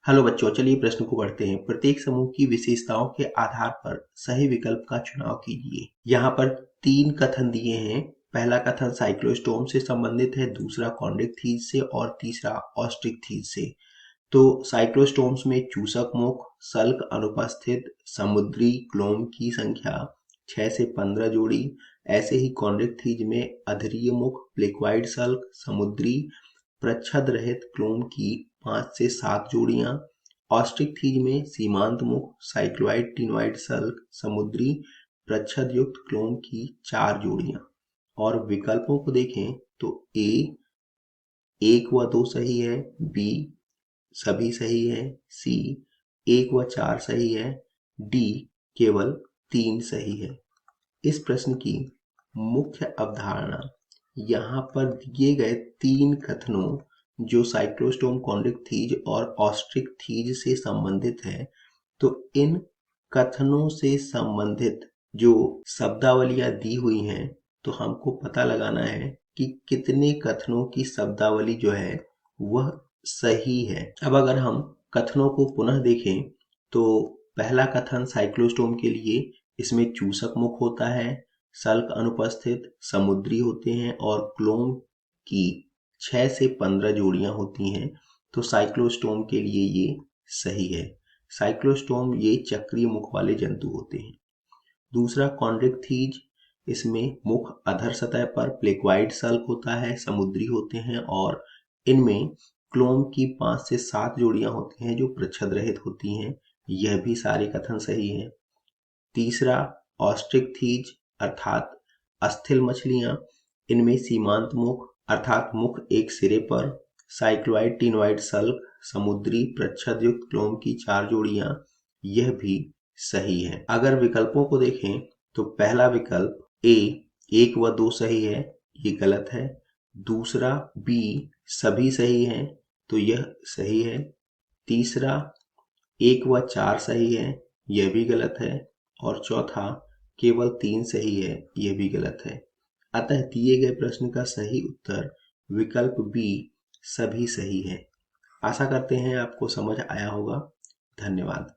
Hello बच्चों, चलिए प्रश्न को पढ़ते हैं। प्रत्येक समूह की विशेषताओं के आधार पर सही विकल्प का चुनाव कीजिए। यहाँ पर 3 कथन दिए हैं। पहला कथन साइक्लोस्टोम से संबंधित है, दूसरा कॉन्ड्रिक्थिस से और तीसरा ऑस्ट्रिक्थिस से। तो साइक्लोस्टोम्स में चूसक मुख, सल्क अनुपस्थित, समुद्री क्लोम की संख्या 6 से 15 जोड़ी। ऐसे ही कॉन्ड्रिक्थिस में अधरीय मुख, प्लेक्वाइड सल्क, समुद्री प्रच्छद रहित क्लोम की 5 से 7 जोड़ियां। ऑस्ट्रिक्थिस में सीमांत मुख, साइक्लोइड टिनोइड सल्क, समुद्री प्रच्छद युक्त क्लोम की 4 जोड़ियां। और विकल्पों को देखें तो ए 1 व 2 सही है, बी सभी सही है, सी 1 व 4 सही है, डी केवल 3 सही है। इस प्रश्न की मुख्य अवधारणा, यहाँ पर दिए गए 3 कथनों जो साइक्लोस्टोम, कॉन्ड्रिक्थिस और ऑस्ट्रिक्थिस से संबंधित है, तो इन कथनों से संबंधित जो शब्दावलियां दी हुई हैं, तो हमको पता लगाना है कि कितने कथनों की शब्दावली जो है वह सही है। अब अगर हम कथनों को पुनः देखें तो पहला कथन साइक्लोस्टोम के लिए, इसमें चूसक मुख होता है, सल्क अनुपस्थित, समुद्री होते हैं और क्लोम की 6 से 15 जोड़ियां होती हैं। तो साइक्लोस्टोम के लिए ये सही है। साइक्लोस्टोम ये चक्रीय मुख वाले जंतु होते हैं। दूसरा कॉन्ड्रिक्थिस, इसमें मुख अधर सतह पर प्लेक्वाइड सल्क होता है, समुद्री होते हैं और इनमें क्लोम की 5 से 7 जोड़ियां होती हैं जो प्रच्छद रहित होती हैं। यह भी सारे कथन सही हैं। तीसरा ऑस्ट्रिक्थिस अर्थात अस्थिल मछलियां, इनमें सीमांत मुख अर्थात मुख एक सिरे पर, साइक्लोइड टिनोइड सल्क, समुद्री प्रच्छद युक्त क्लोम की 4 जोड़ियां, यह भी सही है। अगर विकल्पों को देखें तो पहला विकल्प ए 1 व 2 सही है, ये गलत है। दूसरा बी सभी सही हैं, तो यह सही है। तीसरा 1 व 4 सही है, यह भी गलत है। और चौथा केवल 3 सही है, यह भी गलत है। अतः दिए गए प्रश्न का सही उत्तर विकल्प बी सभी सही है। आशा करते हैं आपको समझ आया होगा। धन्यवाद।